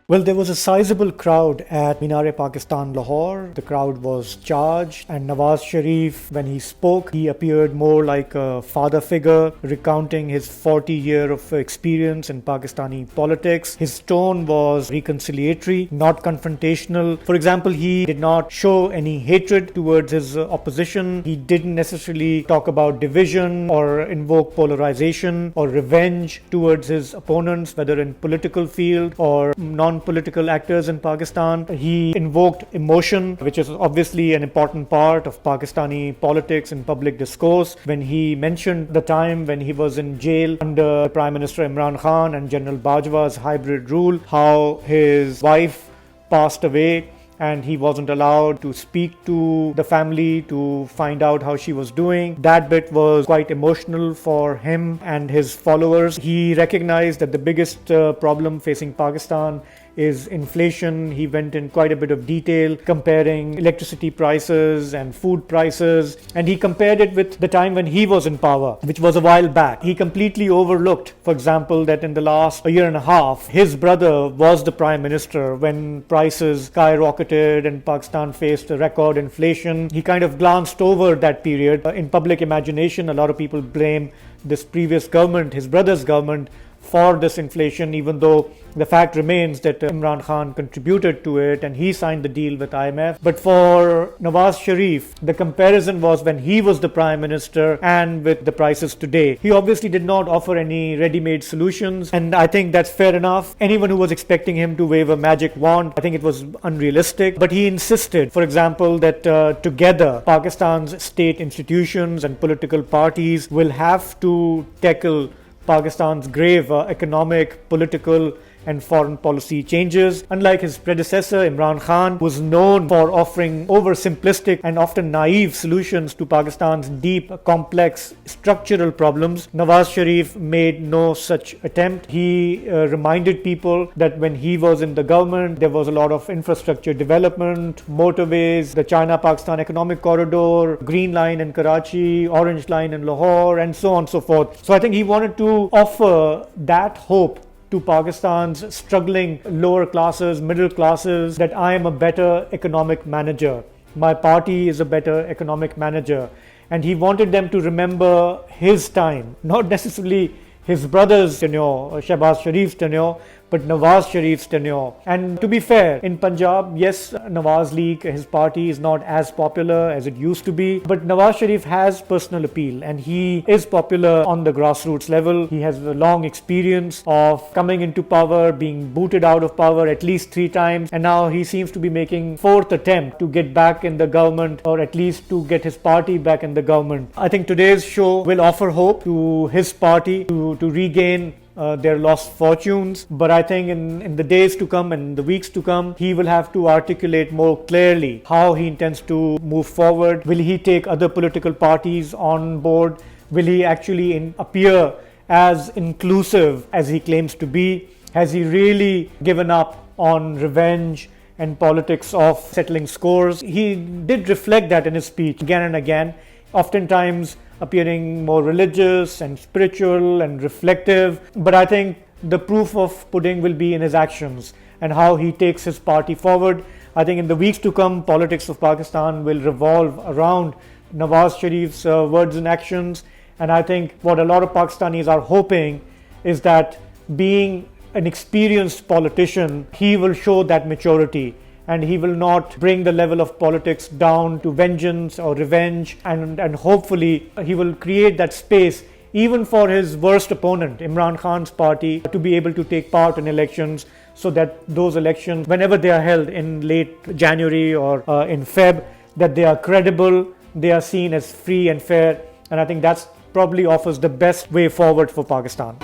Well, there was a sizable crowd at Minar-e-Pakistan, Lahore. The crowd was charged, and Nawaz Sharif, when he spoke, he appeared more like a father figure, recounting his 40-year of experience in Pakistani politics. His tone was reconciliatory, not confrontational. For example, he did not show any hatred towards his opposition. He didn't necessarily talk about division or invoke polarization or revenge towards his opponents, whether in political field or non-political actors in Pakistan. He invoked emotion, which is obviously an important part of Pakistani politics and public discourse. When he mentioned the time when he was in jail under Prime Minister Imran Khan and General Bajwa's hybrid rule, how his wife passed away and he wasn't allowed to speak to the family to find out how she was doing. That bit was quite emotional for him and his followers. He recognized that the biggest problem facing Pakistan is inflation. He went in quite a bit of detail comparing electricity prices and food prices, and he compared it with the time when he was in power, which was a while back. He completely overlooked, for example, that in the last year and a half, his brother was the prime minister when prices skyrocketed and Pakistan faced a record inflation. He kind of glanced over that period. In public imagination, a lot of people blame this previous government, his brother's government, for this inflation, even though the fact remains that Imran Khan contributed to it and he signed the deal with IMF. But for Nawaz Sharif, the comparison was when he was the prime minister and with the prices today. He obviously did not offer any ready-made solutions, and I think that's fair enough. Anyone who was expecting him to wave a magic wand, I think it was unrealistic. But he insisted, for example, that together Pakistan's state institutions and political parties will have to tackle Pakistan's grave economic, political and foreign policy changes. Unlike his predecessor, Imran Khan, who was known for offering oversimplistic and often naive solutions to Pakistan's deep, complex structural problems, Nawaz Sharif made no such attempt. He reminded people that when he was in the government, there was a lot of infrastructure development, motorways, the China-Pakistan Economic Corridor, Green Line in Karachi, Orange Line in Lahore, and so on and so forth. So I think he wanted to offer that hope to Pakistan's struggling lower classes, middle classes, that I am a better economic manager. My party is a better economic manager. And he wanted them to remember his time, not necessarily his brother's tenure, Shahzeb Sharif's tenure, but Nawaz Sharif's tenure. And to be fair, in Punjab, yes, Nawaz League, his party, is not as popular as it used to be, but Nawaz Sharif has personal appeal and he is popular on the grassroots level. He has a long experience of coming into power, being booted out of power at least 3 times, and now he seems to be making 4th attempt to get back in the government, or at least to get his party back in the government. I think today's show will offer hope to his party to regain their lost fortunes. But I think in the days to come and the weeks to come, he will have to articulate more clearly how he intends to move forward. Will he take other political parties on board? Will he actually appear as inclusive as he claims to be? Has he really given up on revenge and politics of settling scores? He did reflect that in his speech again and again, oftentimes appearing more religious and spiritual and reflective. But I think the proof of pudding will be in his actions and how he takes his party forward. I think in the weeks to come, politics of Pakistan will revolve around Nawaz Sharif's words and actions. And I think what a lot of Pakistanis are hoping is that, being an experienced politician, he will show that maturity and he will not bring the level of politics down to vengeance or revenge, and hopefully he will create that space even for his worst opponent, Imran Khan's party, to be able to take part in elections, so that those elections, whenever they are held in late January or in Feb, that they are credible, they are seen as free and fair. And I think that's probably offers the best way forward for Pakistan.